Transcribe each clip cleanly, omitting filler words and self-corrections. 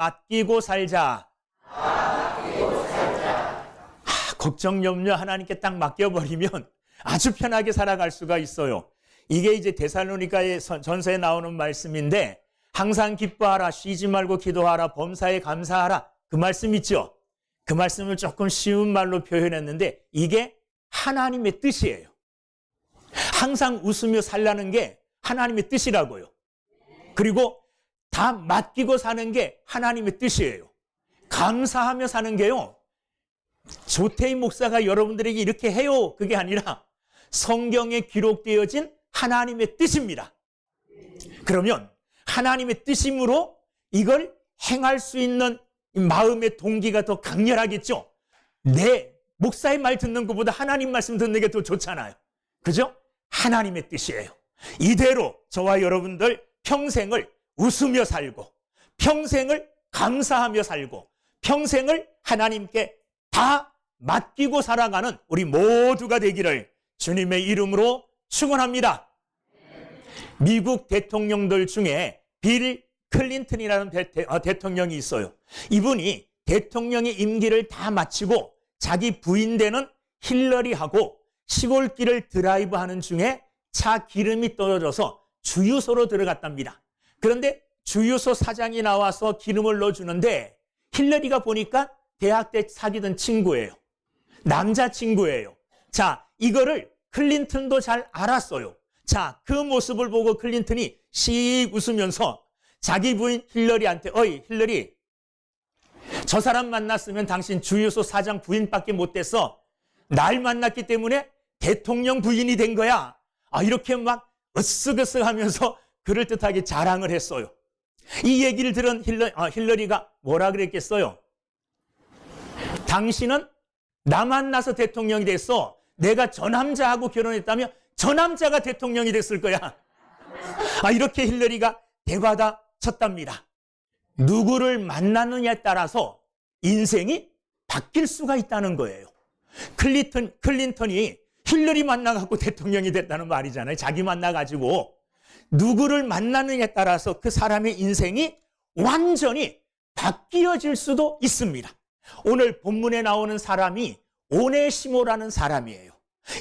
아끼고 살자. 걱정 염려 하나님께 딱 맡겨버리면 아주 편하게 살아갈 수가 있어요. 이게 이제 데살로니가의 전서에 나오는 말씀인데, 항상 기뻐하라, 쉬지 말고 기도하라, 범사에 감사하라, 그 말씀 있죠. 그 말씀을 조금 쉬운 말로 표현했는데 이게 하나님의 뜻이에요. 항상 웃으며 살라는 게 하나님의 뜻이라고요. 그리고 다 맡기고 사는 게 하나님의 뜻이에요. 감사하며 사는 게요, 조태인 목사가 여러분들에게 이렇게 해요, 그게 아니라 성경에 기록되어진 하나님의 뜻입니다. 그러면 하나님의 뜻이므로 이걸 행할 수 있는 마음의 동기가 더 강렬하겠죠. 내 목사의 말 듣는 것보다 하나님 말씀 듣는 게 더 좋잖아요. 그죠? 하나님의 뜻이에요. 이대로 저와 여러분들 평생을 웃으며 살고, 평생을 감사하며 살고, 평생을 하나님께 다 맡기고 살아가는 우리 모두가 되기를 주님의 이름으로 축원합니다. 미국 대통령들 중에 빌 클린턴이라는 대통령이 있어요. 이분이 대통령의 임기를 다 마치고 자기 부인 되는 힐러리하고 시골길을 드라이브하는 중에 차 기름이 떨어져서 주유소로 들어갔답니다. 그런데 주유소 사장이 나와서 기름을 넣어주는데 힐러리가 보니까 대학 때 사귀던 친구예요. 남자친구예요. 자, 이거를 클린턴도 잘 알았어요. 자, 그 모습을 보고 클린턴이 씩 웃으면서 자기 부인 힐러리한테, 어이 힐러리, 저 사람 만났으면 당신 주유소 사장 부인밖에 못 됐어. 날 만났기 때문에 대통령 부인이 된 거야. 이렇게 막 으쓱으쓱 하면서 그럴듯하게 자랑을 했어요. 이 얘기를 들은 힐러리가 뭐라 그랬겠어요? 당신은 나 만나서 대통령이 됐어. 내가 저 남자하고 결혼했다면 저 남자가 대통령이 됐을 거야. 이렇게 힐러리가 대받아 쳤답니다. 누구를 만나느냐에 따라서 인생이 바뀔 수가 있다는 거예요. 클린턴이 힐러리 만나갖고 대통령이 됐다는 말이잖아요. 자기 만나가지고. 누구를 만나느냐에 따라서 그 사람의 인생이 완전히 바뀌어질 수도 있습니다. 오늘 본문에 나오는 사람이 오네시모라는 사람이에요.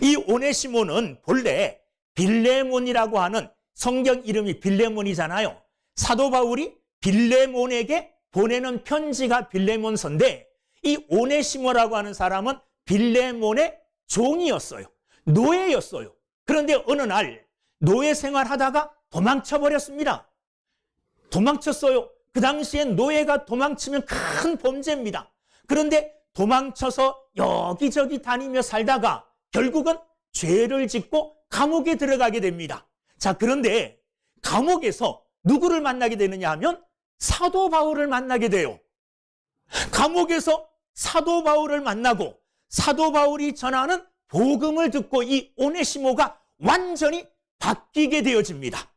이 오네시모는 본래 빌레몬이라고 하는, 성경 이름이 빌레몬이잖아요. 사도 바울이 빌레몬에게 보내는 편지가 빌레몬서인데, 이 오네시모라고 하는 사람은 빌레몬의 종이었어요. 노예였어요. 그런데 어느 날 노예 생활하다가 도망쳐버렸습니다. 도망쳤어요. 그 당시엔 노예가 도망치면 큰 범죄입니다. 그런데 도망쳐서 여기저기 다니며 살다가 결국은 죄를 짓고 감옥에 들어가게 됩니다. 자, 그런데 감옥에서 누구를 만나게 되느냐 하면 사도 바울을 만나게 돼요. 감옥에서 사도 바울을 만나고 사도 바울이 전하는 복음을 듣고 이 오네시모가 완전히 바뀌게 되어집니다.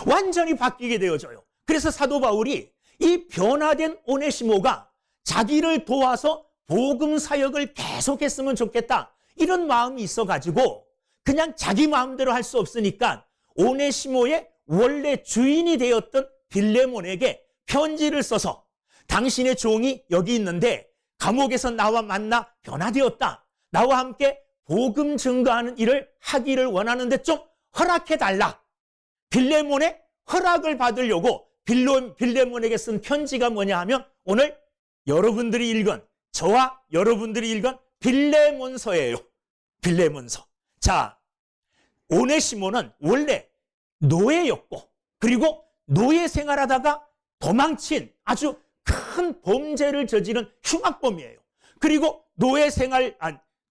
완전히 바뀌게 되어져요. 그래서 사도 바울이 이 변화된 오네시모가 자기를 도와서 복음 사역을 계속했으면 좋겠다, 이런 마음이 있어가지고 그냥 자기 마음대로 할 수 없으니까 오네시모의 원래 주인이 되었던 빌레몬에게 편지를 써서, 당신의 종이 여기 있는데 감옥에서 나와 만나 변화되었다, 나와 함께 복음 증거하는 일을 하기를 원하는데 좀 허락해달라. 빌레몬의 허락을 받으려고 빌레몬에게 쓴 편지가 뭐냐 하면 오늘 여러분들이 읽은, 저와 여러분들이 읽은 빌레몬서예요. 빌레몬서. 자, 오네시모는 원래 노예였고, 그리고 노예 생활하다가 도망친 아주 큰 범죄를 저지른 흉악범이에요. 그리고 노예 생활,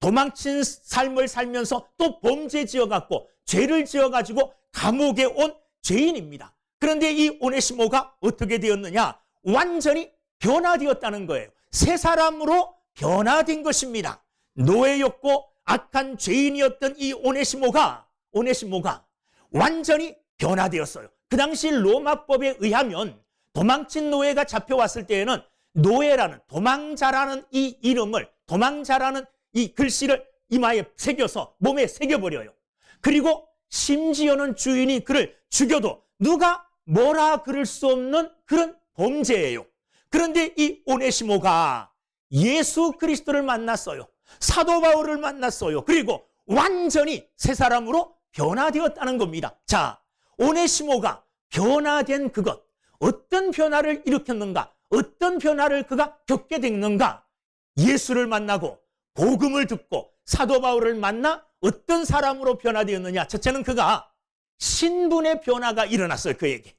도망친 삶을 살면서 또 범죄 지어갖고 죄를 지어가지고 감옥에 온 죄인입니다. 그런데 이 오네시모가 어떻게 되었느냐? 완전히 변화되었다는 거예요. 새 사람으로 변화된 것입니다. 노예였고 악한 죄인이었던 이 오네시모가 완전히 변화되었어요. 그 당시 로마법에 의하면 도망친 노예가 잡혀왔을 때에는 노예라는, 도망자라는 이 이름을, 도망자라는 이 글씨를 이마에 새겨서 몸에 새겨버려요. 그리고 심지어는 주인이 그를 죽여도 누가 뭐라 그럴 수 없는 그런 범죄예요. 그런데 이 오네시모가 예수 그리스도를 만났어요. 사도 바울을 만났어요. 그리고 완전히 새 사람으로 변화되었다는 겁니다. 자, 오네시모가 변화된 그것, 어떤 변화를 일으켰는가? 어떤 변화를 그가 겪게 됐는가? 예수를 만나고 복음을 듣고 사도 바울을 만나 어떤 사람으로 변화되었느냐? 첫째는 그가 신분의 변화가 일어났어요. 그에게.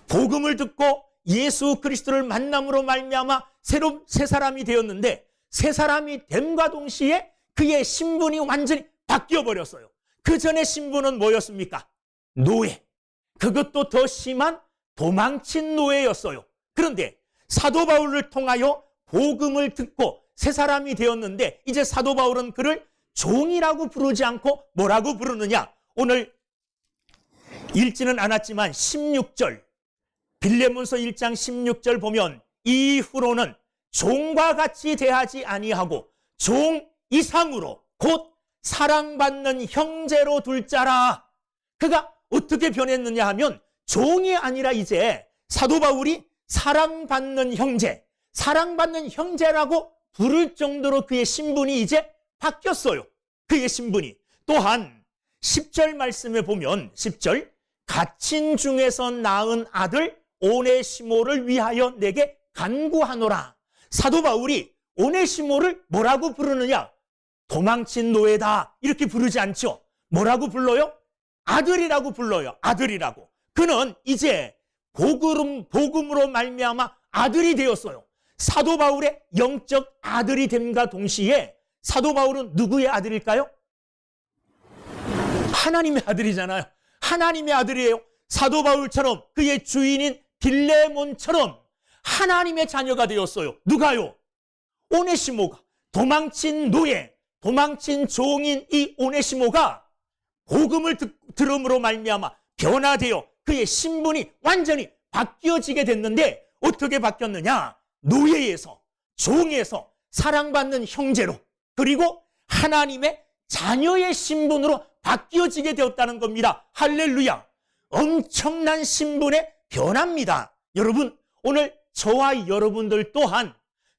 복음을 듣고 예수 그리스도를 만남으로 말미암아 새 사람이 되었는데, 새 사람이 됨과 동시에 그의 신분이 완전히 바뀌어 버렸어요. 그 전에 신분은 뭐였습니까? 노예. 그것도 더 심한 도망친 노예였어요. 그런데 사도 바울을 통하여 복음을 듣고 새 사람이 되었는데, 이제 사도 바울은 그를 종이라고 부르지 않고 뭐라고 부르느냐? 오늘 읽지는 않았지만 16절, 빌레몬서 1장 16절 보면 이후로는 종과 같이 대하지 아니하고 종 이상으로 곧 사랑받는 형제로 둘 자라. 그가 어떻게 변했느냐 하면 종이 아니라 이제 사도 바울이 사랑받는 형제, 사랑받는 형제라고 부를 정도로 그의 신분이 이제 바뀌었어요. 그의 신분이. 또한 10절 말씀에 보면 10절, 갇힌 중에서 낳은 아들 오네시모를 위하여 내게 간구하노라. 사도 바울이 오네시모를 뭐라고 부르느냐? 도망친 노예다 이렇게 부르지 않죠. 뭐라고 불러요? 아들이라고 불러요. 아들이라고. 그는 이제 복음으로 말미암아 아들이 되었어요. 사도 바울의 영적 아들이 됨과 동시에 사도 바울은 누구의 아들일까요? 하나님의 아들이잖아요. 하나님의 아들이에요. 사도 바울처럼 그의 주인인 빌레몬처럼 하나님의 자녀가 되었어요. 누가요? 오네시모가. 도망친 노예, 도망친 종인 이 오네시모가 복음을 들음으로 말미암아 변화되어 그의 신분이 완전히 바뀌어지게 됐는데, 어떻게 바뀌었느냐? 노예에서, 종에서 사랑받는 형제로, 그리고 하나님의 자녀의 신분으로 바뀌어지게 되었다는 겁니다. 할렐루야. 엄청난 신분의 변화입니다. 여러분, 오늘 저와 여러분들 또한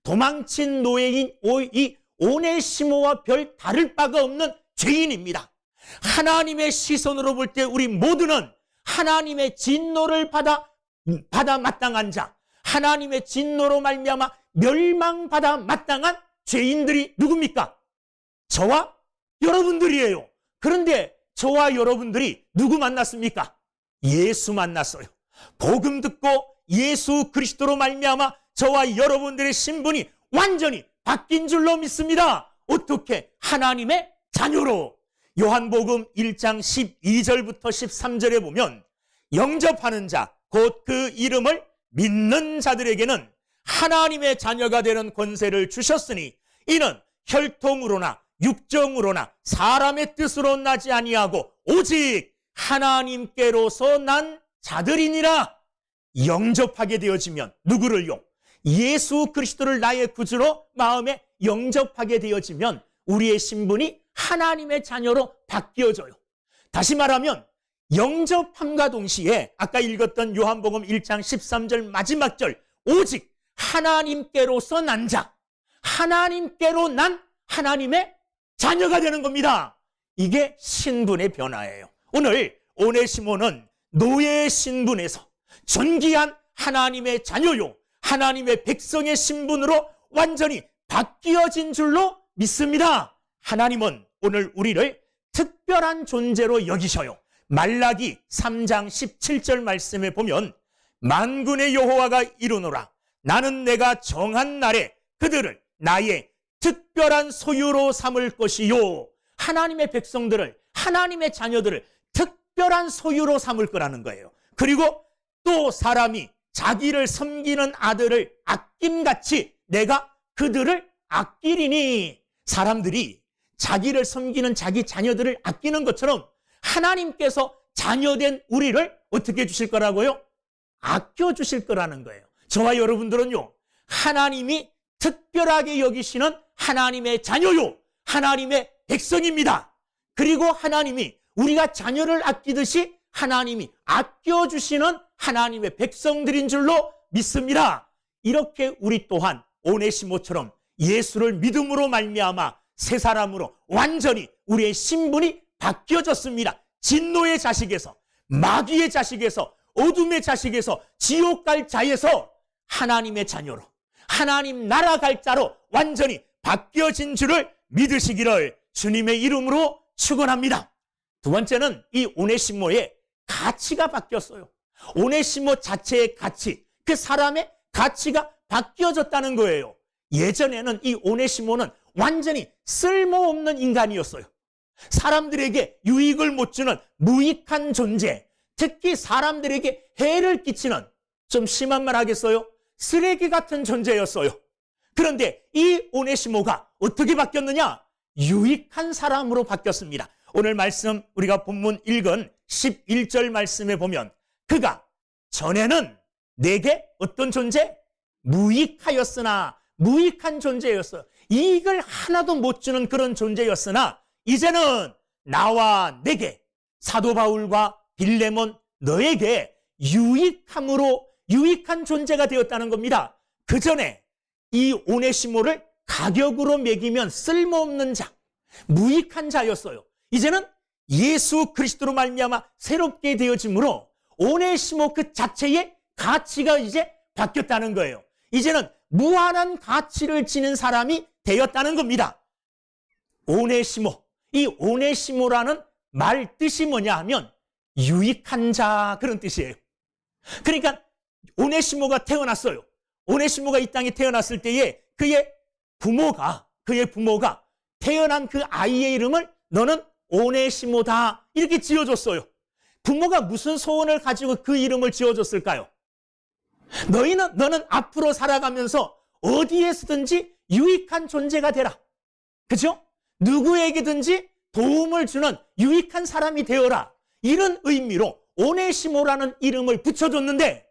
도망친 노예인 이 오네시모와 별 다를 바가 없는 죄인입니다. 하나님의 시선으로 볼 때 우리 모두는 하나님의 진노를 받아 마땅한 자, 하나님의 진노로 말미암아 멸망받아 마땅한 죄인들이 누굽니까? 저와 여러분들이에요. 그런데 저와 여러분들이 누구 만났습니까? 예수 만났어요. 복음 듣고 예수 그리스도로 말미암아 저와 여러분들의 신분이 완전히 바뀐 줄로 믿습니다. 어떻게? 하나님의 자녀로. 요한복음 1장 12절부터 13절에 보면 영접하는 자, 곧 그 이름을 믿는 자들에게는 하나님의 자녀가 되는 권세를 주셨으니 이는 혈통으로나 육정으로나 사람의 뜻으로 나지 아니하고 오직 하나님께로서 난 자들이니라. 영접하게 되어지면 누구를요? 예수 그리스도를 나의 구주로 마음에 영접하게 되어지면 우리의 신분이 하나님의 자녀로 바뀌어져요. 다시 말하면 영접함과 동시에 아까 읽었던 요한복음 1장 13절 마지막 절, 오직 하나님께로서 난 자, 하나님께로 난 하나님의 자녀가 되는 겁니다. 이게 신분의 변화예요. 오늘 오네시모는 노예의 신분에서 존귀한 하나님의 자녀요, 하나님의 백성의 신분으로 완전히 바뀌어진 줄로 믿습니다. 하나님은 오늘 우리를 특별한 존재로 여기셔요. 말라기 3장 17절 말씀에 보면 만군의 여호와가 이르노라. 나는 내가 정한 날에 그들을 나의 특별한 소유로 삼을 것이요. 하나님의 백성들을, 하나님의 자녀들을 특별한 소유로 삼을 거라는 거예요. 그리고 또 사람이 자기를 섬기는 아들을 아낌같이 내가 그들을 아끼리니. 사람들이 자기를 섬기는 자기 자녀들을 아끼는 것처럼 하나님께서 자녀된 우리를 어떻게 해주실 거라고요? 아껴주실 거라는 거예요. 저와 여러분들은요, 하나님이 특별하게 여기시는 하나님의 자녀요, 하나님의 백성입니다. 그리고 하나님이 우리가 자녀를 아끼듯이 하나님이 아껴주시는 하나님의 백성들인 줄로 믿습니다. 이렇게 우리 또한 오네시모처럼 예수를 믿음으로 말미암아 새 사람으로 완전히 우리의 신분이 바뀌어졌습니다. 진노의 자식에서, 마귀의 자식에서, 어둠의 자식에서, 지옥 갈 자에서 하나님의 자녀로, 하나님 나라 갈 자로 완전히 바뀌어진 줄을 믿으시기를 주님의 이름으로 축원합니다. 두 번째는 이 오네시모의 가치가 바뀌었어요. 오네시모 자체의 가치, 그 사람의 가치가 바뀌어졌다는 거예요. 예전에는 이 오네시모는 완전히 쓸모없는 인간이었어요. 사람들에게 유익을 못 주는 무익한 존재, 특히 사람들에게 해를 끼치는, 좀 심한 말 하겠어요? 쓰레기 같은 존재였어요. 그런데 이 오네시모가 어떻게 바뀌었느냐? 유익한 사람으로 바뀌었습니다. 오늘 말씀 우리가 본문 읽은 11절 말씀에 보면 그가 전에는 내게 어떤 존재? 무익하였으나, 무익한 존재였어요. 이익을 하나도 못 주는 그런 존재였으나 이제는 나와 내게, 사도 바울과 빌레몬 너에게 유익함으로 유익한 존재가 되었다는 겁니다. 그 전에 이 오네시모를 가격으로 매기면 쓸모없는 자, 무익한 자였어요. 이제는 예수 그리스도로 말미암아 새롭게 되어짐으로 오네시모 그 자체의 가치가 이제 바뀌었다는 거예요. 이제는 무한한 가치를 지닌 사람이 되었다는 겁니다. 오네시모, 이 오네시모라는 말 뜻이 뭐냐 하면 유익한 자, 그런 뜻이에요. 그러니까 오네시모가 태어났어요. 오네시모가 이 땅에 태어났을 때에 그의 부모가 태어난 그 아이의 이름을 너는 오네시모다 이렇게 지어줬어요. 부모가 무슨 소원을 가지고 그 이름을 지어줬을까요? 너는 앞으로 살아가면서 어디에서든지 유익한 존재가 되라. 그죠? 누구에게든지 도움을 주는 유익한 사람이 되어라. 이런 의미로 오네시모라는 이름을 붙여줬는데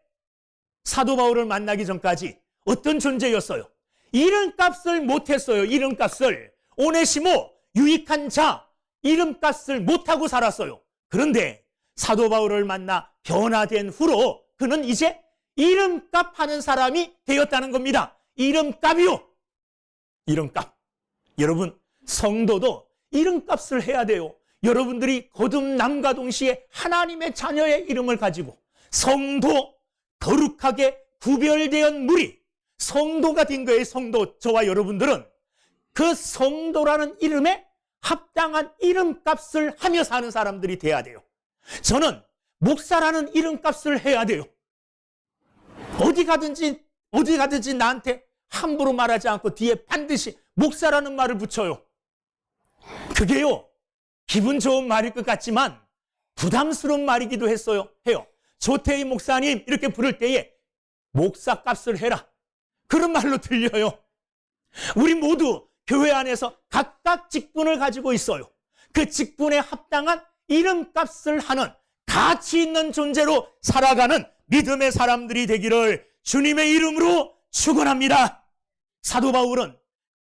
사도 바울을 만나기 전까지 어떤 존재였어요? 이름값을 못했어요. 이름값을. 오네시모, 유익한 자, 이름값을 못하고 살았어요. 그런데 사도 바울을 만나 변화된 후로 그는 이제 이름값 하는 사람이 되었다는 겁니다. 이름값이요. 이름값. 여러분, 성도도 이름값을 해야 돼요. 여러분들이 거듭남과 동시에 하나님의 자녀의 이름을 가지고 성도, 거룩하게 구별된 무리, 성도가 된 거예요. 성도, 저와 여러분들은 그 성도라는 이름에 합당한 이름값을 하며 사는 사람들이 돼야 돼요. 저는 목사라는 이름값을 해야 돼요. 어디 가든지 나한테 함부로 말하지 않고 뒤에 반드시 목사라는 말을 붙여요. 그게요, 기분 좋은 말일 것 같지만 부담스러운 말이기도 해요. 조태희 목사님 이렇게 부를 때에 목사값을 해라, 그런 말로 들려요. 우리 모두 교회 안에서 각각 직분을 가지고 있어요. 그 직분에 합당한 이름값을 하는 가치 있는 존재로 살아가는 믿음의 사람들이 되기를 주님의 이름으로 축원합니다. 사도 바울은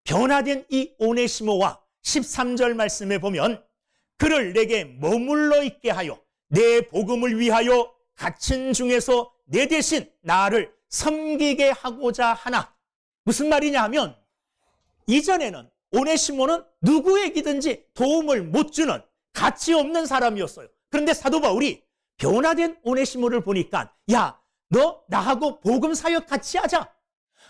변화된 이 오네시모와 13절 말씀에 보면 그를 내게 머물러 있게 하여 내 복음을 위하여 갇힌 중에서 내 대신 나를 섬기게 하고자 하나. 무슨 말이냐 하면 이전에는 오네시모는 누구에게든지 도움을 못 주는 가치 없는 사람이었어요. 그런데 사도 바울이 변화된 오네시모를 보니까 야, 너 나하고 복음 사역 같이 하자.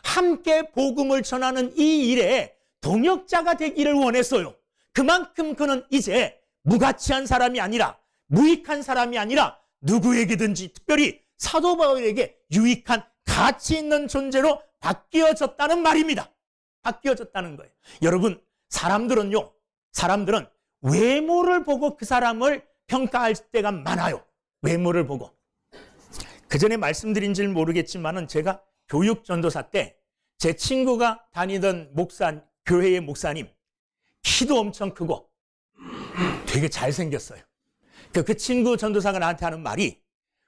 함께 복음을 전하는 이 일에 동역자가 되기를 원했어요. 그만큼 그는 이제 무가치한 사람이 아니라, 무익한 사람이 아니라 누구에게든지, 특별히 사도 바울에게 유익한 가치 있는 존재로 바뀌어졌다는 말입니다. 바뀌어졌다는 거예요. 여러분, 사람들은 외모를 보고 그 사람을 평가할 때가 많아요. 외모를 보고. 그 전에 말씀드린 줄 모르겠지만은 제가 교육 전도사 때 제 친구가 다니던 교회의 목사님, 키도 엄청 크고 되게 잘생겼어요. 그 친구 전도사가 나한테 하는 말이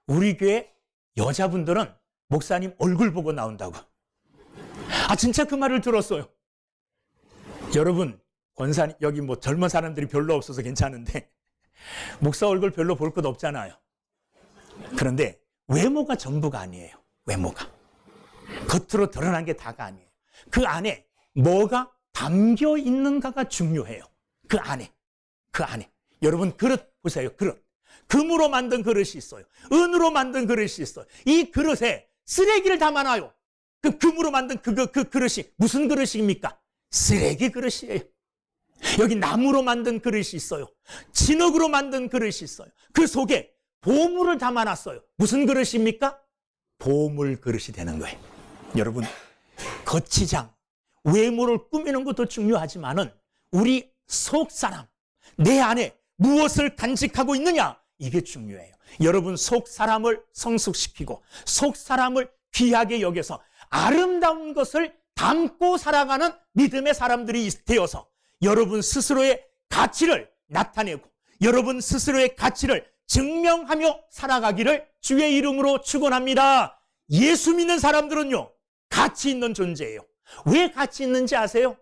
우리 교회 여자분들은 목사님 얼굴 보고 나온다고. 진짜 그 말을 들었어요. 여러분, 권사님, 여기 뭐 젊은 사람들이 별로 없어서 괜찮은데 목사 얼굴 별로 볼 것 없잖아요. 그런데 외모가 전부가 아니에요. 외모가. 겉으로 드러난 게 다가 아니에요. 그 안에 뭐가 담겨 있는가가 중요해요. 그 안에. 여러분 그릇 보세요. 그릇. 금으로 만든 그릇이 있어요. 은으로 만든 그릇이 있어요. 이 그릇에 쓰레기를 담아놔요. 그 금으로 만든 그 그릇이 무슨 그릇입니까? 쓰레기 그릇이에요. 여기 나무로 만든 그릇이 있어요. 진흙으로 만든 그릇이 있어요. 그 속에 보물을 담아놨어요. 무슨 그릇입니까? 보물 그릇이 되는 거예요. 여러분, 거치장, 외모를 꾸미는 것도 중요하지만은 우리 속 사람, 내 안에 무엇을 간직하고 있느냐? 이게 중요해요. 여러분, 속 사람을 성숙시키고 속 사람을 귀하게 여겨서 아름다운 것을 담고 살아가는 믿음의 사람들이 되어서 여러분 스스로의 가치를 나타내고 여러분 스스로의 가치를 증명하며 살아가기를 주의 이름으로 축원합니다. 예수 믿는 사람들은요, 가치 있는 존재예요. 왜 가치 있는지 아세요?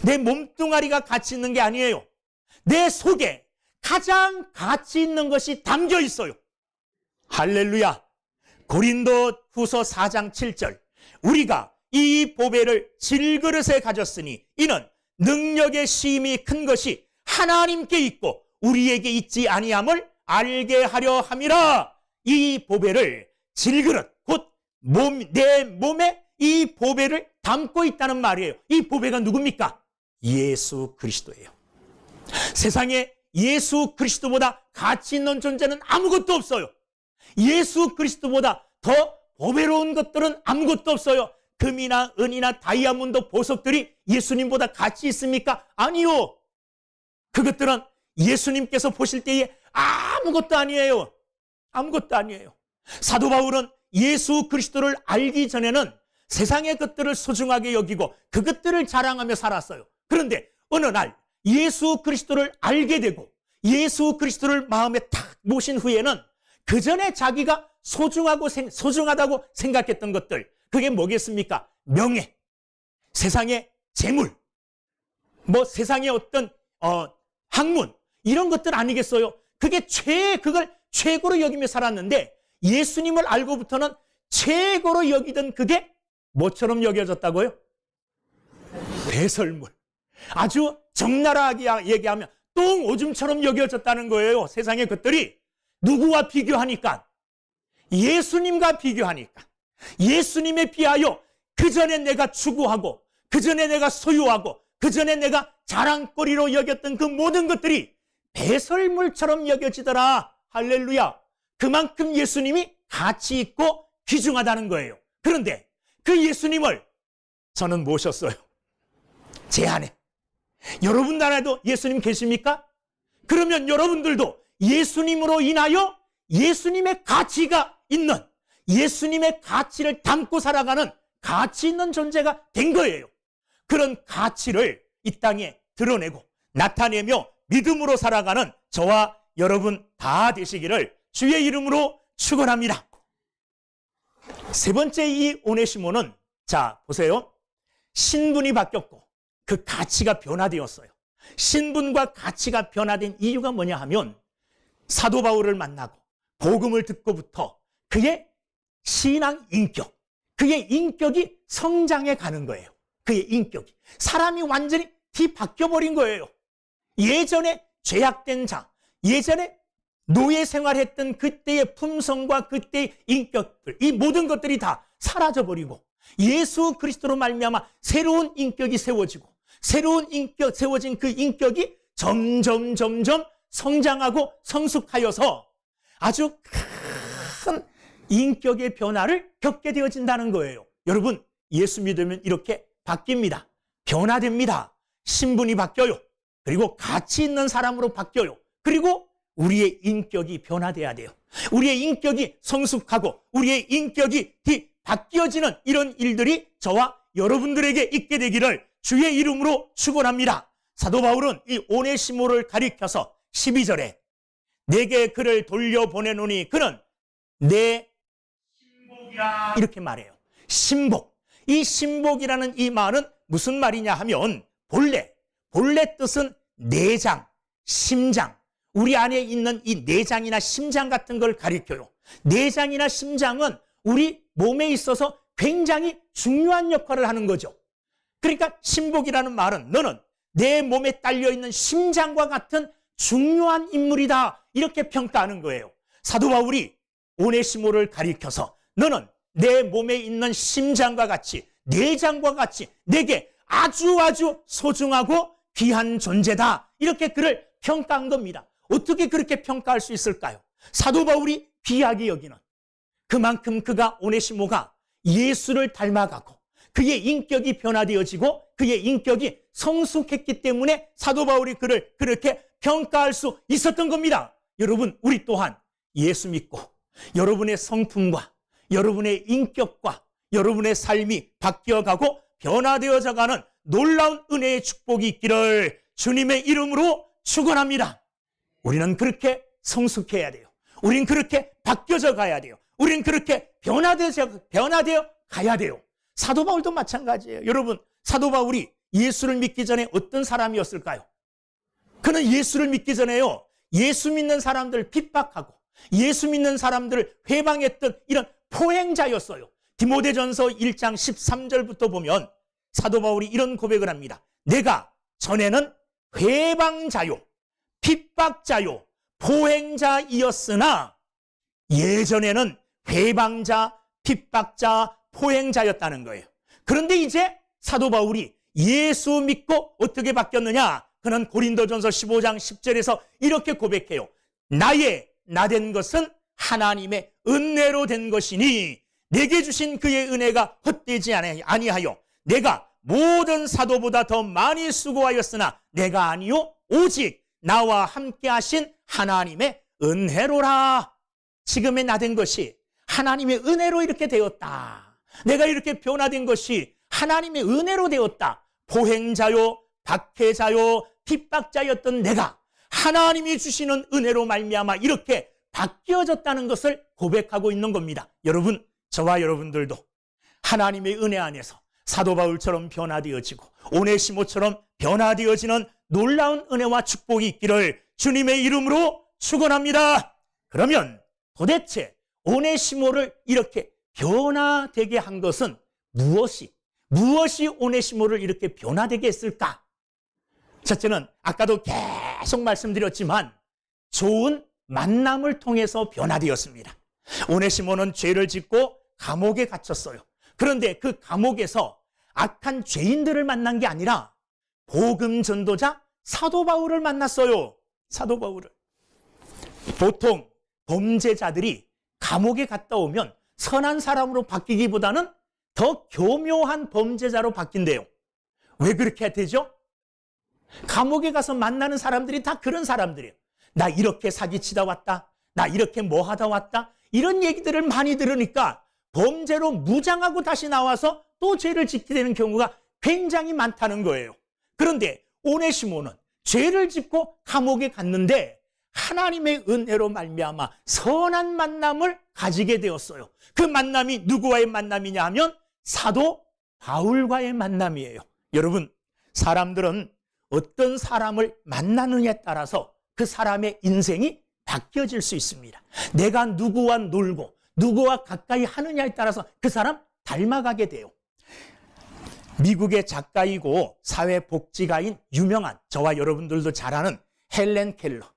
내 몸뚱아리가 가치 있는 게 아니에요. 내 속에 가장 가치 있는 것이 담겨 있어요. 할렐루야. 고린도 후서 4장 7절. 우리가 이 보배를 질그릇에 가졌으니 이는 능력의 심이 큰 것이 하나님께 있고 우리에게 있지 아니함을 알게 하려 함이라. 이 보배를 질그릇, 곧 내 몸에 이 보배를 담고 있다는 말이에요. 이 보배가 누굽니까? 예수 그리스도예요. 세상에 예수 그리스도보다 가치 있는 존재는 아무것도 없어요. 예수 그리스도보다 더 보배로운 것들은 아무것도 없어요. 금이나 은이나 다이아몬드, 보석들이 예수님보다 가치 있습니까? 아니요. 그것들은 예수님께서 보실 때에 아무것도 아니에요. 아무것도 아니에요. 사도 바울은 예수 그리스도를 알기 전에는 세상의 것들을 소중하게 여기고 그것들을 자랑하며 살았어요. 그런데 어느 날 예수 그리스도를 알게 되고 예수 그리스도를 마음에 탁 모신 후에는 그 전에 자기가 소중하다고 생각했던 것들, 그게 뭐겠습니까? 명예, 세상의 재물, 세상의 어떤 학문, 이런 것들 아니겠어요? 그걸 최고로 여기며 살았는데 예수님을 알고부터는 최고로 여기던 그게 뭐처럼 여겨졌다고요? 배설물. 아주 적나라하게 얘기하면 똥오줌처럼 여겨졌다는 거예요. 세상의 것들이. 누구와 비교하니까? 예수님과 비교하니까. 예수님에 비하여 그 전에 내가 추구하고 그 전에 내가 소유하고 그 전에 내가 자랑거리로 여겼던 그 모든 것들이 배설물처럼 여겨지더라. 할렐루야. 그만큼 예수님이 가치 있고 귀중하다는 거예요. 그런데 그 예수님을 저는 모셨어요. 제 안에. 여러분 나라에도 예수님 계십니까? 그러면 여러분들도 예수님으로 인하여 예수님의 가치가 있는, 예수님의 가치를 담고 살아가는 가치 있는 존재가 된 거예요. 그런 가치를 이 땅에 드러내고 나타내며 믿음으로 살아가는 저와 여러분 다 되시기를 주의 이름으로 축원합니다. 세 번째 이 오네시모는, 자 보세요, 신분이 바뀌었고 그 가치가 변화되었어요. 신분과 가치가 변화된 이유가 뭐냐 하면 사도 바울을 만나고 복음을 듣고부터 그의 신앙 인격, 그의 인격이 성장해 가는 거예요. 그의 인격이, 사람이 완전히 뒤바뀌어버린 거예요. 예전에 죄악된 자, 예전에 노예 생활했던 그때의 품성과 그때의 인격들, 이 모든 것들이 다 사라져버리고 예수 그리스도로 말미암아 새로운 인격이 세워지고, 새로운 인격, 세워진 그 인격이 점점 성장하고 성숙하여서 아주 큰 인격의 변화를 겪게 되어진다는 거예요. 여러분, 예수 믿으면 이렇게 바뀝니다. 변화됩니다. 신분이 바뀌어요. 그리고 가치 있는 사람으로 바뀌어요. 그리고 우리의 인격이 변화돼야 돼요. 우리의 인격이 성숙하고 우리의 인격이 바뀌어지는 이런 일들이 저와 여러분들에게 있게 되기를 주의 이름으로 축원합니다. 사도 바울은 이 오네시모를 가리켜서 12절에 내게 그를 돌려보내노니 그는 내 신복이라, 이렇게 말해요. 신복. 이 신복이라는 이 말은 무슨 말이냐 하면 본래 뜻은 내장, 심장, 우리 안에 있는 이 내장이나 심장 같은 걸 가리켜요. 내장이나 심장은 우리 몸에 있어서 굉장히 중요한 역할을 하는 거죠. 그러니까 신복이라는 말은 너는 내 몸에 딸려있는 심장과 같은 중요한 인물이다, 이렇게 평가하는 거예요. 사도 바울이 오네시모를 가리켜서 너는 내 몸에 있는 심장과 같이, 내장과 같이 내게 아주 소중하고 귀한 존재다, 이렇게 그를 평가한 겁니다. 어떻게 그렇게 평가할 수 있을까요? 사도 바울이 귀하게 여기는, 그만큼 그가, 오네시모가 예수를 닮아가고 그의 인격이 변화되어지고 그의 인격이 성숙했기 때문에 사도 바울이 그를 그렇게 평가할 수 있었던 겁니다. 여러분, 우리 또한 예수 믿고 여러분의 성품과 여러분의 인격과 여러분의 삶이 바뀌어가고 변화되어져가는 놀라운 은혜의 축복이 있기를 주님의 이름으로 축원합니다. 우리는 그렇게 성숙해야 돼요. 우린 그렇게 바뀌어져 가야 돼요. 우린 그렇게 변화되어 가야 돼요. 사도 바울도 마찬가지예요. 여러분, 사도 바울이 예수를 믿기 전에 어떤 사람이었을까요? 그는 예수를 믿기 전에요, 예수 믿는 사람들을 핍박하고 예수 믿는 사람들을 회방했던 이런 포행자였어요. 디모데전서 1장 13절부터 보면 사도 바울이 이런 고백을 합니다. 내가 전에는 회방자요, 핍박자요, 포행자이었으나 예전에는 회방자, 핍박자, 포행자였다는 거예요. 그런데 이제 사도 바울이 예수 믿고 어떻게 바뀌었느냐? 그는 고린도전서 15장 10절에서 이렇게 고백해요. 나된 것은 하나님의 은혜로 된 것이니 내게 주신 그의 은혜가 헛되지 아니하여 내가 모든 사도보다 더 많이 수고하였으나 내가 아니요 오직 나와 함께 하신 하나님의 은혜로라. 지금의 나된 것이 하나님의 은혜로 이렇게 되었다. 내가 이렇게 변화된 것이 하나님의 은혜로 되었다. 포행자요, 박해자요, 핍박자였던 내가 하나님이 주시는 은혜로 말미암아 이렇게 바뀌어졌다는 것을 고백하고 있는 겁니다. 여러분, 저와 여러분들도 하나님의 은혜 안에서 사도 바울처럼 변화되어지고 오네시모처럼 변화되어지는 놀라운 은혜와 축복이 있기를 주님의 이름으로 축원합니다. 그러면 도대체 오네시모를 이렇게 변화되게 한 것은 무엇이 오네시모를 이렇게 변화되게 했을까? 첫째는 아까도 계속 말씀드렸지만 좋은 만남을 통해서 변화되었습니다. 오네시모는 죄를 짓고 감옥에 갇혔어요. 그런데 그 감옥에서 악한 죄인들을 만난 게 아니라 복음 전도자 사도 바울을 만났어요. 사도 바울을. 보통 범죄자들이 감옥에 갔다 오면 선한 사람으로 바뀌기보다는 더 교묘한 범죄자로 바뀐대요. 왜 그렇게 되죠? 감옥에 가서 만나는 사람들이 다 그런 사람들이에요. 나 이렇게 사기치다 왔다, 나 이렇게 뭐 하다 왔다, 이런 얘기들을 많이 들으니까 범죄로 무장하고 다시 나와서 또 죄를 짓게 되는 경우가 굉장히 많다는 거예요. 그런데 오네시모는 죄를 짓고 감옥에 갔는데 하나님의 은혜로 말미암아 선한 만남을 가지게 되었어요. 그 만남이 누구와의 만남이냐 하면 사도 바울과의 만남이에요. 여러분, 사람들은 어떤 사람을 만나느냐에 따라서 그 사람의 인생이 바뀌어질 수 있습니다. 내가 누구와 놀고 누구와 가까이 하느냐에 따라서 그 사람 닮아가게 돼요. 미국의 작가이고 사회복지가인 유명한, 저와 여러분들도 잘 아는 헬렌 켈러.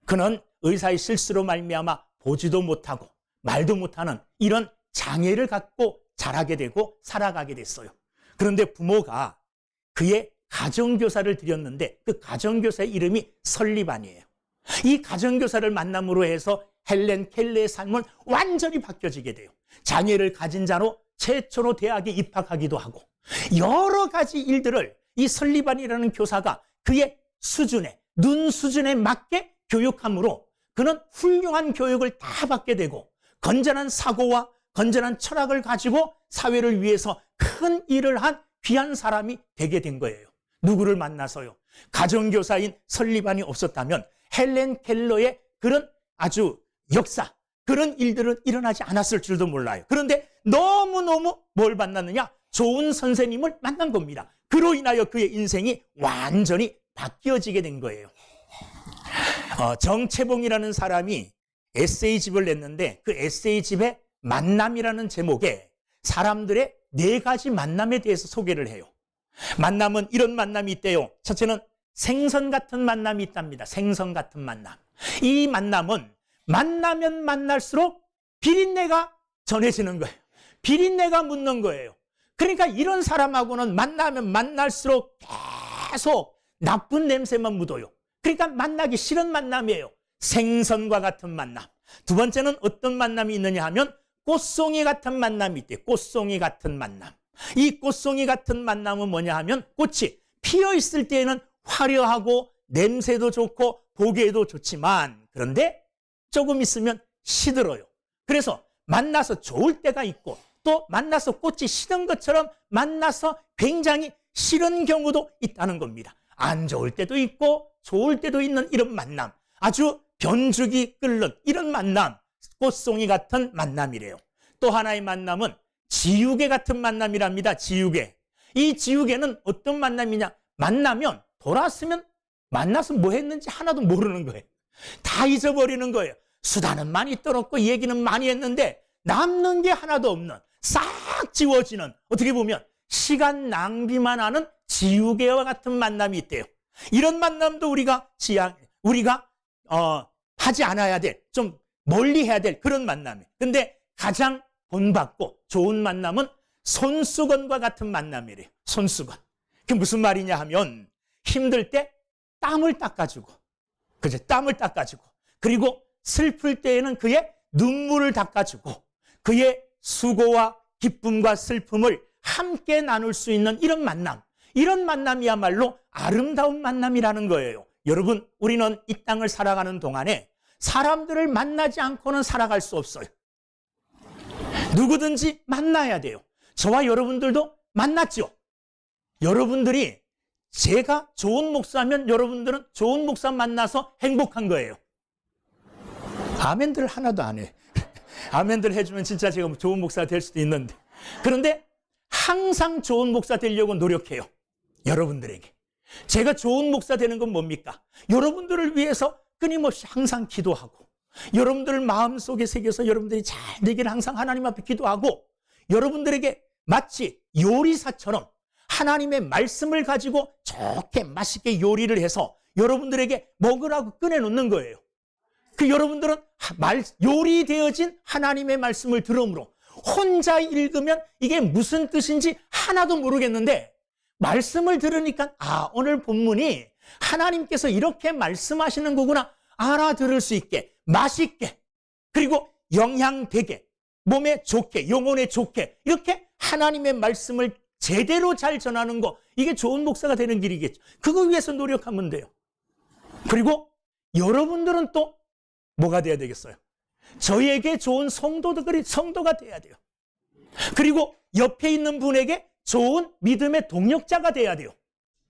그는 의사의 실수로 말미암아 보지도 못하고 말도 못하는 이런 장애를 갖고 자라게 되고 살아가게 됐어요. 그런데 부모가 그의 가정교사를 드렸는데 그 가정교사의 이름이 설리반이에요. 이 가정교사를 만남으로 해서 헬렌 켈러의 삶은 완전히 바뀌어지게 돼요. 장애를 가진 자로 최초로 대학에 입학하기도 하고 여러 가지 일들을 이 설리반이라는 교사가 그의 수준에, 눈 수준에 맞게 교육함으로 그는 훌륭한 교육을 다 받게 되고 건전한 사고와 건전한 철학을 가지고 사회를 위해서 큰 일을 한 귀한 사람이 되게 된 거예요. 누구를 만나서요? 가정교사인 설리반이 없었다면 헬렌 켈러의 그런 아주 역사, 그런 일들은 일어나지 않았을 줄도 몰라요. 그런데 너무너무 뭘 만났느냐? 좋은 선생님을 만난 겁니다. 그로 인하여 그의 인생이 완전히 바뀌어지게 된 거예요. 정채봉이라는 사람이 에세이집을 냈는데 그 에세이집의 만남이라는 제목에 사람들의 4가지 만남에 대해서 소개를 해요. 만남은 이런 만남이 있대요. 첫째는 생선 같은 만남이 있답니다. 생선 같은 만남. 이 만남은 만나면 만날수록 비린내가 전해지는 거예요. 비린내가 묻는 거예요. 그러니까 이런 사람하고는 만나면 만날수록 계속 나쁜 냄새만 묻어요. 그러니까 만나기 싫은 만남이에요. 생선과 같은 만남. 두 번째는 어떤 만남이 있느냐 하면 꽃송이 같은 만남이 있대요. 꽃송이 같은 만남. 이 꽃송이 같은 만남은 뭐냐 하면 꽃이 피어 있을 때에는 화려하고 냄새도 좋고 보기에도 좋지만 그런데 조금 있으면 시들어요. 그래서 만나서 좋을 때가 있고 또 만나서 꽃이 시든 것처럼 만나서 굉장히 싫은 경우도 있다는 겁니다. 안 좋을 때도 있고 좋을 때도 있는 이런 만남, 아주 변죽이 끓는 이런 만남, 꽃송이 같은 만남이래요. 또 하나의 만남은 지우개 같은 만남이랍니다. 지우개. 이 지우개는 어떤 만남이냐? 만나면 돌아왔으면 만나서 뭐 했는지 하나도 모르는 거예요. 다 잊어버리는 거예요. 수다는 많이 떨었고 얘기는 많이 했는데 남는 게 하나도 없는, 싹 지워지는, 어떻게 보면 시간 낭비만 하는 지우개와 같은 만남이 있대요. 이런 만남도 우리가 하지 않아야 될, 좀 멀리 해야 될 그런 만남이에요. 근데 가장 본받고 좋은 만남은 손수건과 같은 만남이래요. 손수건. 그게 무슨 말이냐 하면 힘들 때 땀을 닦아주고, 그죠? 땀을 닦아주고, 그리고 슬플 때에는 그의 눈물을 닦아주고, 그의 수고와 기쁨과 슬픔을 함께 나눌 수 있는 이런 만남. 이런 만남이야말로 아름다운 만남이라는 거예요. 여러분, 우리는 이 땅을 살아가는 동안에 사람들을 만나지 않고는 살아갈 수 없어요. 누구든지 만나야 돼요. 저와 여러분들도 만났죠. 여러분들이 제가 좋은 목사면 여러분들은 좋은 목사 만나서 행복한 거예요. 아멘들 하나도 안 해. 아멘들 해주면 진짜 제가 좋은 목사 될 수도 있는데. 그런데 항상 좋은 목사 되려고 노력해요. 여러분들에게. 제가 좋은 목사 되는 건 뭡니까? 여러분들을 위해서 끊임없이 항상 기도하고, 여러분들을 마음속에 새겨서 여러분들이 잘 되기를 항상 하나님 앞에 기도하고, 여러분들에게 마치 요리사처럼 하나님의 말씀을 가지고 좋게 맛있게 요리를 해서 여러분들에게 먹으라고 꺼내놓는 거예요. 그 여러분들은 요리되어진 하나님의 말씀을 들음으로 혼자 읽으면 이게 무슨 뜻인지 하나도 모르겠는데 말씀을 들으니까 오늘 본문이 하나님께서 이렇게 말씀하시는 거구나 알아들을 수 있게, 맛있게, 그리고 영양되게, 몸에 좋게, 영혼에 좋게 이렇게 하나님의 말씀을 제대로 잘 전하는 거, 이게 좋은 목사가 되는 길이겠죠. 그거 위해서 노력하면 돼요. 그리고 여러분들은 또 뭐가 돼야 되겠어요? 저희에게 좋은 성도가 돼야 돼요. 그리고 옆에 있는 분에게 좋은 믿음의 동력자가 돼야 돼요.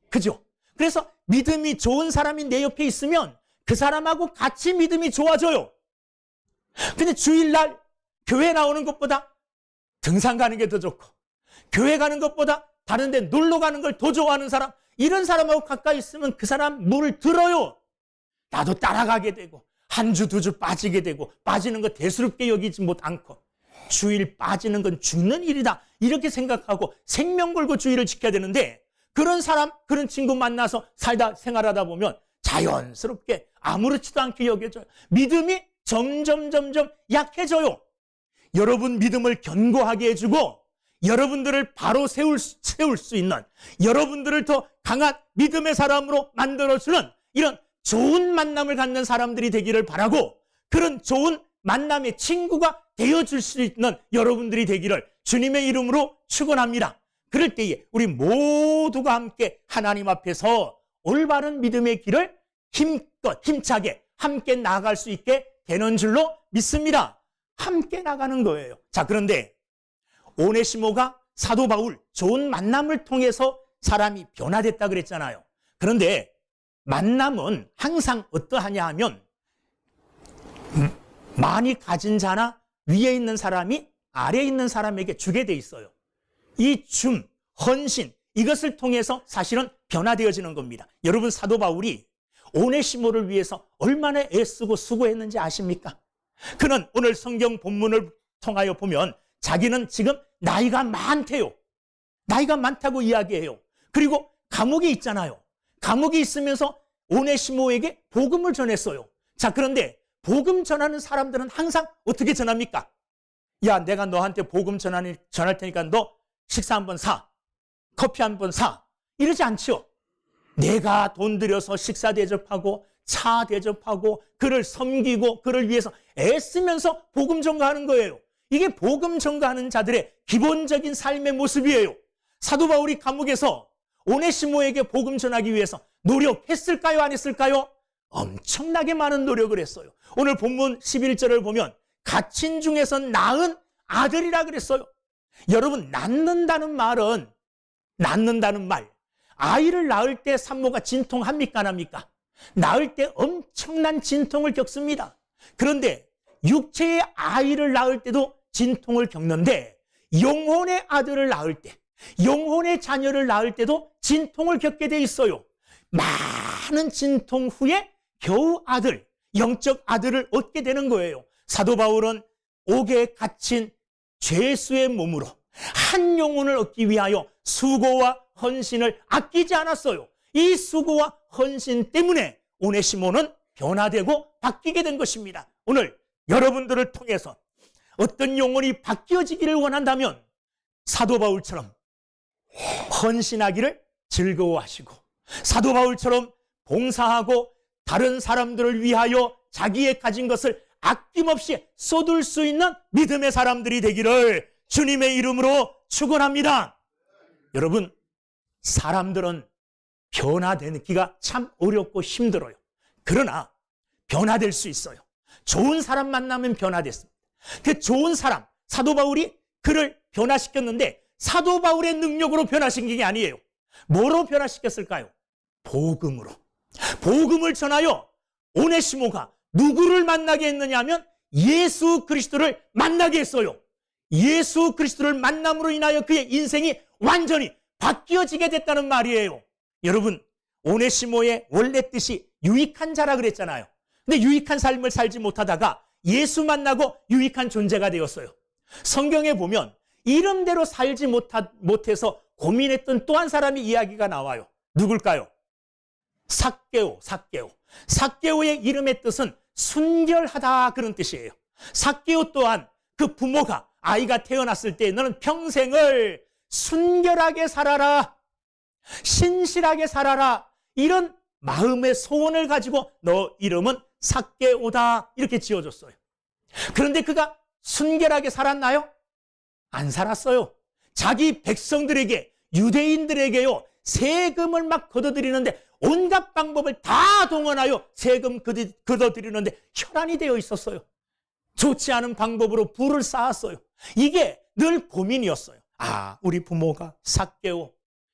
그죠? 그래서 믿음이 좋은 사람이 내 옆에 있으면 그 사람하고 같이 믿음이 좋아져요. 근데 주일날 교회 나오는 것보다 등산 가는 게 더 좋고, 교회 가는 것보다 다른 데 놀러 가는 걸 더 좋아하는 사람, 이런 사람하고 가까이 있으면 그 사람 물 들어요. 나도 따라가게 되고, 한 주, 2주 빠지게 되고, 빠지는 거 대수롭게 여기지 않고, 주일 빠지는 건 죽는 일이다, 이렇게 생각하고 생명 걸고 주일을 지켜야 되는데, 그런 사람, 그런 친구 만나서 생활하다 보면 자연스럽게 아무렇지도 않게 여겨져요. 믿음이 점점 약해져요. 여러분 믿음을 견고하게 해주고, 여러분들을 바로 세울 수 있는, 여러분들을 더 강한 믿음의 사람으로 만들어주는 이런 좋은 만남을 갖는 사람들이 되기를 바라고, 그런 좋은 만남의 친구가 되어줄 수 있는 여러분들이 되기를 주님의 이름으로 축원합니다. 그럴 때에 우리 모두가 함께 하나님 앞에서 올바른 믿음의 길을 힘차게 함께 나아갈 수 있게 되는 줄로 믿습니다. 함께 나가는 거예요. 자, 그런데 오네시모가 사도 바울 좋은 만남을 통해서 사람이 변화됐다 그랬잖아요. 그런데 만남은 항상 어떠하냐 하면 많이 가진 자나 위에 있는 사람이 아래에 있는 사람에게 주게 돼 있어요. 이 헌신, 이것을 통해서 사실은 변화되어지는 겁니다. 여러분, 사도 바울이 오네시모를 위해서 얼마나 애쓰고 수고했는지 아십니까? 그는 오늘 성경 본문을 통하여 보면 자기는 지금 나이가 많대요. 나이가 많다고 이야기해요. 그리고 감옥에 있잖아요. 감옥에 있으면서 오네시모에게 복음을 전했어요. 자, 그런데 복음 전하는 사람들은 항상 어떻게 전합니까? 야, 내가 너한테 복음 전할 테니까 너 식사 한번 사. 커피 한번 사. 이러지 않죠. 내가 돈 들여서 식사 대접하고 차 대접하고 그를 섬기고 그를 위해서 애쓰면서 복음 전가하는 거예요. 이게 복음 전가하는 자들의 기본적인 삶의 모습이에요. 사도 바울이 감옥에서 오네시모에게 복음 전하기 위해서 노력했을까요? 안 했을까요? 엄청나게 많은 노력을 했어요. 오늘 본문 11절을 보면 갇힌 중에서 낳은 아들이라 그랬어요. 여러분, 낳는다는 말, 아이를 낳을 때 산모가 진통합니까? 안 합니까? 낳을 때 엄청난 진통을 겪습니다. 그런데 육체의 아이를 낳을 때도 진통을 겪는데 영혼의 아들을 낳을 때, 영혼의 자녀를 낳을 때도 진통을 겪게 돼 있어요. 많은 진통 후에 겨우 아들, 영적 아들을 얻게 되는 거예요. 사도 바울은 옥에 갇힌 죄수의 몸으로 한 영혼을 얻기 위하여 수고와 헌신을 아끼지 않았어요. 이 수고와 헌신 때문에 오네시모는 변화되고 바뀌게 된 것입니다. 오늘 여러분들을 통해서 어떤 영혼이 바뀌어지기를 원한다면 사도 바울처럼 헌신하기를 즐거워하시고 사도 바울처럼 봉사하고 다른 사람들을 위하여 자기의 가진 것을 아낌없이 쏟을 수 있는 믿음의 사람들이 되기를 주님의 이름으로 축원합니다. 여러분, 사람들은 변화되기가 참 어렵고 힘들어요. 그러나 변화될 수 있어요. 좋은 사람 만나면 변화됐습니다. 그 좋은 사람, 사도 바울이 그를 변화시켰는데 사도 바울의 능력으로 변화시킨 게 아니에요. 뭐로 변화시켰을까요? 복음으로. 복음을 전하여 오네시모가 누구를 만나게 했느냐 하면 예수 그리스도를 만나게 했어요. 예수 그리스도를 만남으로 인하여 그의 인생이 완전히 바뀌어지게 됐다는 말이에요. 여러분, 오네시모의 원래 뜻이 유익한 자라 그랬잖아요. 근데 유익한 삶을 살지 못하다가 예수 만나고 유익한 존재가 되었어요. 성경에 보면 이름대로 살지 못해서 고민했던 또 한 사람의 이야기가 나와요. 누굴까요? 삭개오. 삭개오의 이름의 뜻은 순결하다, 그런 뜻이에요. 삭개오 또한 그 부모가 아이가 태어났을 때 너는 평생을 순결하게 살아라, 신실하게 살아라, 이런 마음의 소원을 가지고 너 이름은 삭개오다 이렇게 지어줬어요. 그런데 그가 순결하게 살았나요? 안 살았어요. 자기 백성들에게, 유대인들에게요, 세금을 막 걷어들이는데 온갖 방법을 다 동원하여 세금 걷어들이는데 혈안이 되어 있었어요. 좋지 않은 방법으로 부를 쌓았어요. 이게 늘 고민이었어요. 아, 우리 부모가 삭개오,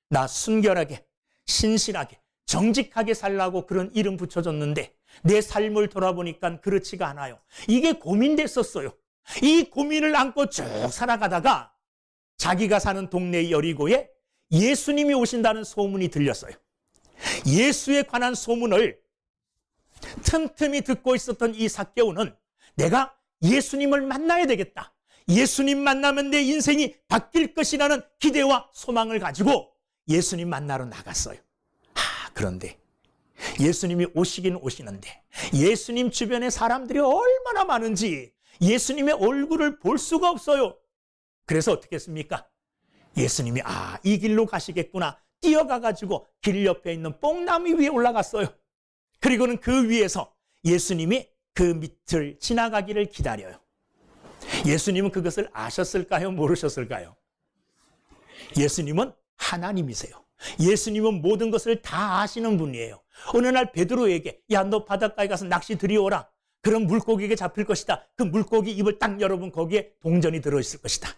나 순결하게, 신실하게, 정직하게 살라고 그런 이름 붙여줬는데 내 삶을 돌아보니까 그렇지가 않아요. 이게 고민됐었어요. 이 고민을 안고 쭉 살아가다가 자기가 사는 동네 여리고에 예수님이 오신다는 소문이 들렸어요. 예수에 관한 소문을 틈틈이 듣고 있었던 이 삭개오는 내가 예수님을 만나야 되겠다, 예수님 만나면 내 인생이 바뀔 것이라는 기대와 소망을 가지고 예수님 만나러 나갔어요. 그런데 예수님이 오시긴 오시는데 예수님 주변에 사람들이 얼마나 많은지 예수님의 얼굴을 볼 수가 없어요. 그래서 어떻게 했습니까? 예수님이 이 길로 가시겠구나 뛰어가가지고 길 옆에 있는 뽕나무 위에 올라갔어요. 그리고는 그 위에서 예수님이 그 밑을 지나가기를 기다려요. 예수님은 그것을 아셨을까요? 모르셨을까요? 예수님은 하나님이세요. 예수님은 모든 것을 다 아시는 분이에요. 어느 날 베드로에게 야, 너 바닷가에 가서 낚시 들여오라. 그럼 물고기에게 잡힐 것이다. 그 물고기 입을 딱 열어보면 거기에 동전이 들어있을 것이다.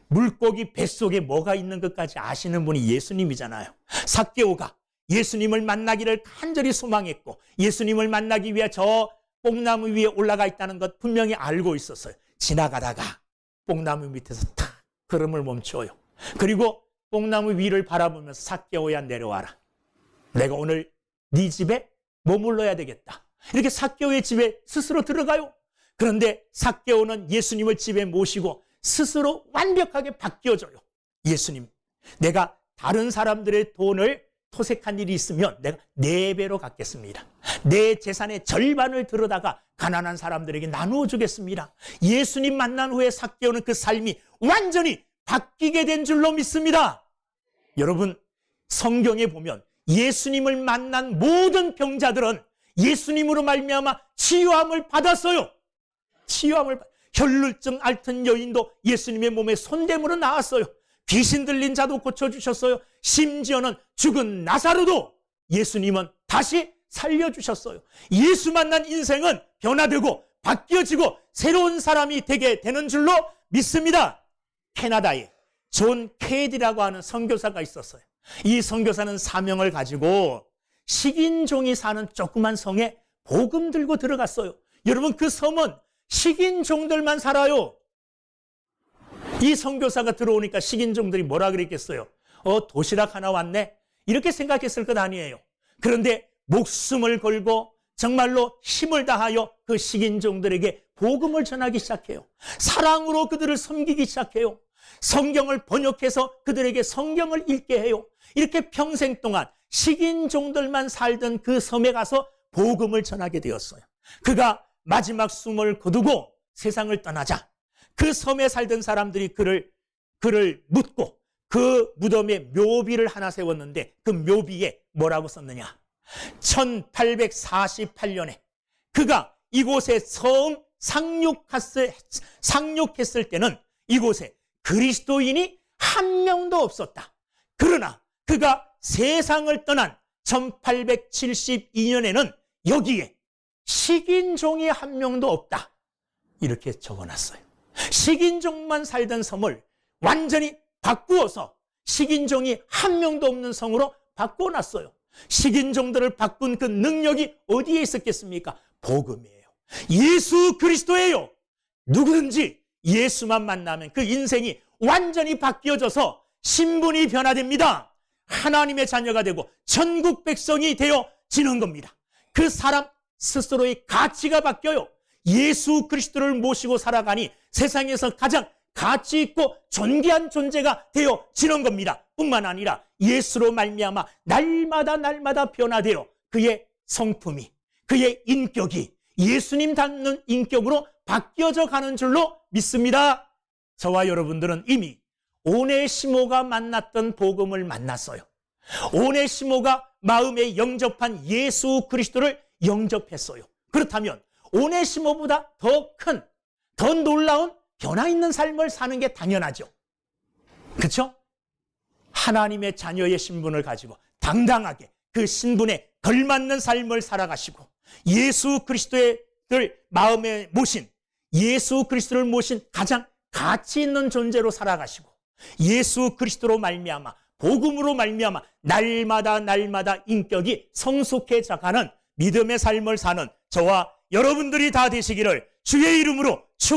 물고기 뱃속에 뭐가 있는 것까지 아시는 분이 예수님이잖아요. 삭개오가 예수님을 만나기를 간절히 소망했고 예수님을 만나기 위해 저 뽕나무 위에 올라가 있다는 것 분명히 알고 있었어요. 지나가다가 뽕나무 밑에서 탁 걸음을 멈춰요. 그리고 뽕나무 위를 바라보면서 삭개오야, 내려와라. 내가 오늘 네 집에 머물러야 되겠다. 이렇게 삭개오의 집에 스스로 들어가요. 그런데 삭개오는 예수님을 집에 모시고 스스로 완벽하게 바뀌어져요. 예수님, 내가 다른 사람들의 돈을 토색한 일이 있으면 내가 4배로 갚겠습니다. 내 재산의 절반을 들어다가 가난한 사람들에게 나누어 주겠습니다. 예수님 만난 후에 삭개오는 그 삶이 완전히 바뀌게 된 줄로 믿습니다. 여러분, 성경에 보면 예수님을 만난 모든 병자들은 예수님으로 말미암아 치유함을 받았어요. 혈루증 앓던 여인도 예수님의 몸에 손대므로 나았어요. 귀신 들린 자도 고쳐주셨어요. 심지어는 죽은 나사로도 예수님은 다시 살려주셨어요. 예수 만난 인생은 변화되고 바뀌어지고 새로운 사람이 되게 되는 줄로 믿습니다. 캐나다에 존 케이디라고 하는 선교사가 있었어요. 이 선교사는 사명을 가지고 식인종이 사는 조그만 성에 복음 들고 들어갔어요. 여러분, 그 섬은 식인종들만 살아요. 이 선교사가 들어오니까 식인종들이 뭐라 그랬겠어요? 도시락 하나 왔네? 이렇게 생각했을 것 아니에요. 그런데 목숨을 걸고 정말로 힘을 다하여 그 식인종들에게 복음을 전하기 시작해요. 사랑으로 그들을 섬기기 시작해요. 성경을 번역해서 그들에게 성경을 읽게 해요. 이렇게 평생 동안 식인종들만 살던 그 섬에 가서 복음을 전하게 되었어요. 그가 마지막 숨을 거두고 세상을 떠나자 그 섬에 살던 사람들이 그를 묻고 그 무덤에 묘비를 하나 세웠는데 그 묘비에 뭐라고 썼느냐? 1848년에 그가 이곳에 처음 상륙했을 때는 이곳에 그리스도인이 한 명도 없었다. 그러나 그가 세상을 떠난 1872년에는 여기에 식인종이 한 명도 없다. 이렇게 적어놨어요. 식인종만 살던 섬을 완전히 바꾸어서 식인종이 한 명도 없는 성으로 바꿔놨어요. 식인종들을 바꾼 그 능력이 어디에 있었겠습니까? 복음이에요. 예수 그리스도예요. 누구든지 예수만 만나면 그 인생이 완전히 바뀌어져서 신분이 변화됩니다. 하나님의 자녀가 되고 천국 백성이 되어지는 겁니다. 그 사람 스스로의 가치가 바뀌어요. 예수 그리스도를 모시고 살아가니 세상에서 가장 가치 있고 존귀한 존재가 되어지는 겁니다. 뿐만 아니라 예수로 말미암아 날마다 변화되어 그의 성품이, 그의 인격이 예수님 닮는 인격으로 바뀌어져 가는 줄로 믿습니다. 저와 여러분들은 이미 오네시모가 만났던 복음을 만났어요. 오네시모가 마음에 영접한 예수 그리스도를 영접했어요. 그렇다면 오네시모보다 더 큰, 더 놀라운 변화 있는 삶을 사는 게 당연하죠. 그렇죠? 하나님의 자녀의 신분을 가지고 당당하게 그 신분에 걸맞는 삶을 살아가시고 예수 그리스도를 마음에 모신, 예수 그리스도를 모신 가장 가치 있는 존재로 살아가시고 예수 그리스도로 말미암아, 복음으로 말미암아 날마다 인격이 성숙해져가는 믿음의 삶을 사는 저와 여러분들이 다 되시기를 주의 이름으로 축원합니다.